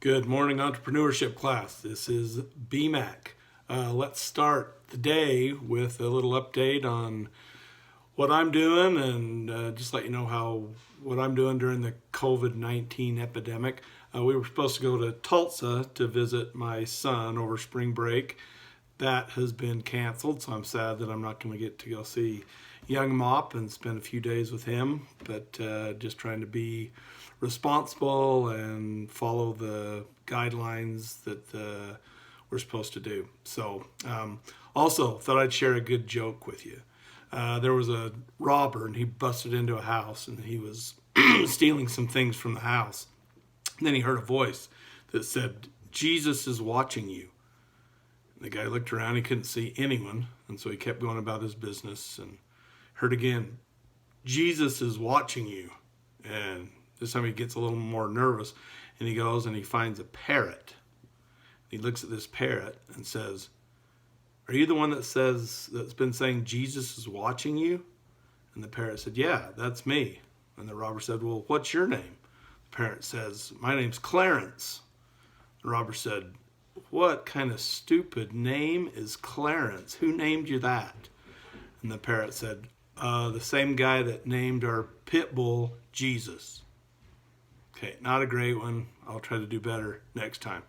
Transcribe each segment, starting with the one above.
Good morning, entrepreneurship class. This is BMAC. Let's start the day with a little update on what I'm doing and just let you know what I'm doing during the COVID-19 epidemic. We were supposed to go to Tulsa to visit my son over spring break. That has been canceled, so I'm sad that I'm not going to get to go see young Mop and spend a few days with him, but just trying to be responsible and follow the guidelines that we're supposed to do. So also thought I'd share a good joke with you. There was a robber and he busted into a house and he was stealing some things from the house. And then he heard a voice that said, "Jesus is watching you." And the guy looked around, he couldn't see anyone, and so he kept going about his business and heard again, "Jesus is watching you." And this time he gets a little more nervous and he goes and he finds a parrot. He looks at this parrot and says, "Are you the one that's been saying Jesus is watching you?" And the parrot said, "Yeah, that's me." And the robber said, "Well, what's your name?" The parrot says, "My name's Clarence." The robber said, "What kind of stupid name is Clarence? Who named you that?" And the parrot said, "The same guy that named our pit bull Jesus." Okay, not a great one. I'll try to do better next time.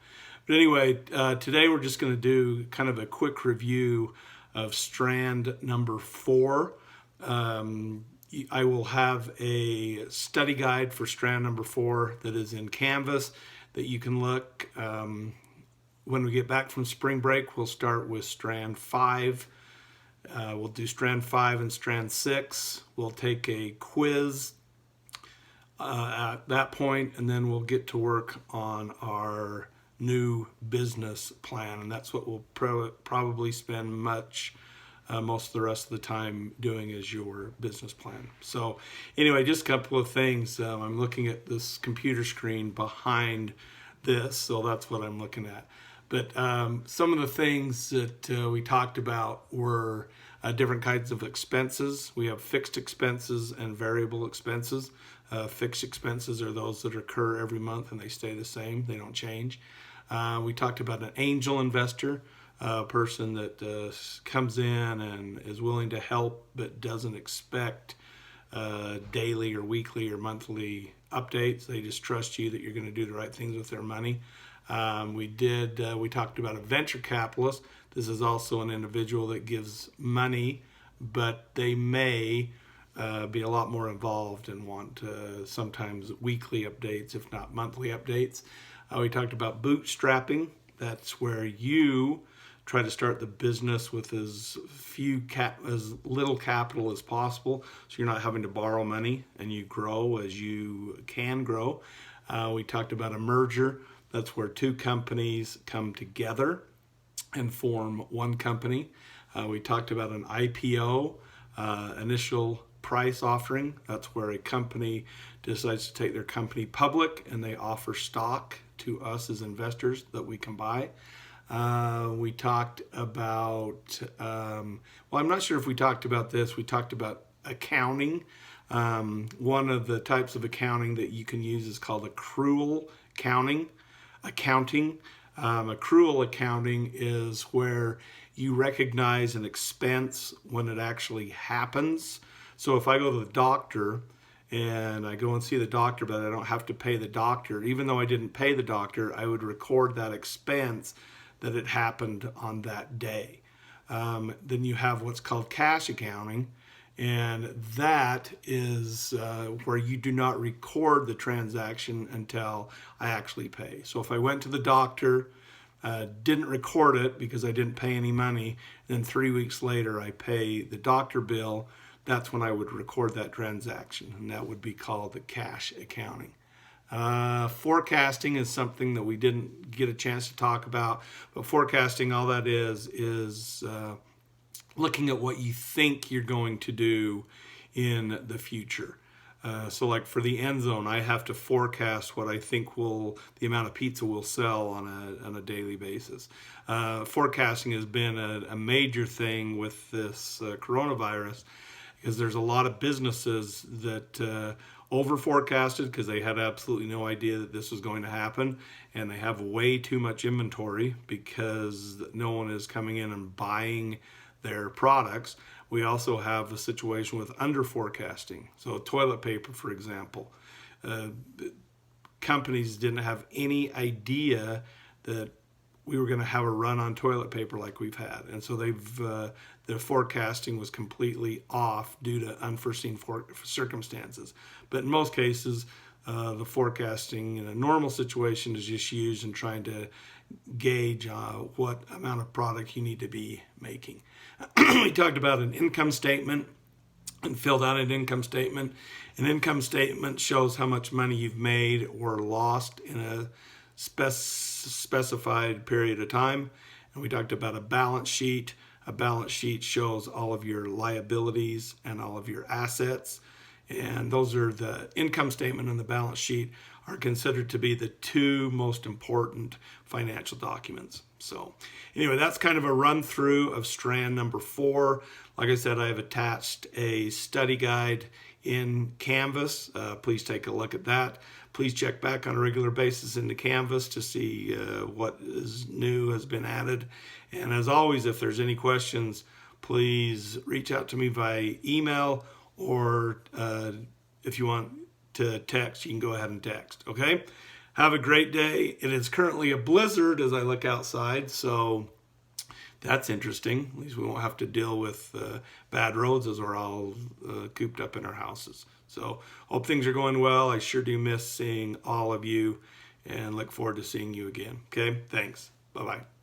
But anyway, today we're just going to do kind of a quick review of strand number 4. I will have a study guide for strand number 4 that is in Canvas that you can look. When we get back from spring break, we'll start with strand 5. We'll do strand 5 and strand 6. We'll take a quiz at that point, and then we'll get to work on our new business plan, and that's what we'll probably spend most of the rest of the time doing is your business plan. So anyway, just a couple of things. I'm looking at this computer screen behind this, so that's what I'm looking at. But some of the things that we talked about were different kinds of expenses. We have fixed expenses and variable expenses. Fixed expenses are those that occur every month and they stay the same, they don't change. We talked about an angel investor, a person that comes in and is willing to help but doesn't expect daily or weekly or monthly updates. They just trust you that you're going to do the right things with their money. We talked about a venture capitalist. This is also an individual that gives money, but they may be a lot more involved and want sometimes weekly updates, if not monthly updates. We talked about bootstrapping. That's where you try to start the business with as little capital as possible, so you're not having to borrow money and you grow as you can grow. We talked about a merger. That's where two companies come together and form one company. We talked about an IPO, initial price offering. That's where a company decides to take their company public and they offer stock to us as investors that we can buy. We talked about, I'm not sure if we talked about this. We talked about accounting. One of the types of accounting that you can use is called accrual accounting. Accrual accounting is where you recognize an expense when it actually happens. So if I go to the doctor and I go and see the doctor, but I don't have to pay the doctor, even though I didn't pay the doctor, I would record that expense that it happened on that day. Then you have what's called cash accounting, and that is where you do not record the transaction until I actually pay. So if I went to the doctor, didn't record it because I didn't pay any money, then 3 weeks later I pay the doctor bill, that's when I would record that transaction, and that would be called the cash accounting. Forecasting is something that we didn't get a chance to talk about, but forecasting, all that is looking at what you think you're going to do in the future. So like for the end zone, I have to forecast what I think the amount of pizza will sell on a daily basis. Forecasting has been a major thing with this coronavirus, because there's a lot of businesses that over forecasted because they had absolutely no idea that this was going to happen, and they have way too much inventory because no one is coming in and buying their products. We also have a situation with under forecasting. So toilet paper, for example, companies didn't have any idea that we were going to have a run on toilet paper like we've had, and so their forecasting was completely off due to unforeseen circumstances. But in most cases, the forecasting in a normal situation is just used in trying to gauge what amount of product you need to be making. We talked about an income statement and filled out an income statement. An income statement shows how much money you've made or lost in a specified period of time. And we talked about a balance sheet. A balance sheet shows all of your liabilities and all of your assets. And those are the income statement and the balance sheet are considered to be the two most important financial documents. So anyway, that's kind of a run through of strand number 4. Like I said, I have attached a study guide in Canvas. Please take a look at that. Please check back on a regular basis into Canvas to see what is new has been added. And as always, if there's any questions, please reach out to me via email, or if you want to text, you can go ahead and text. Okay? Have a great day. It is currently a blizzard as I look outside, so that's interesting. At least we won't have to deal with bad roads as we're all cooped up in our houses. So hope things are going well. I sure do miss seeing all of you and look forward to seeing you again. Okay? Thanks. Bye-bye.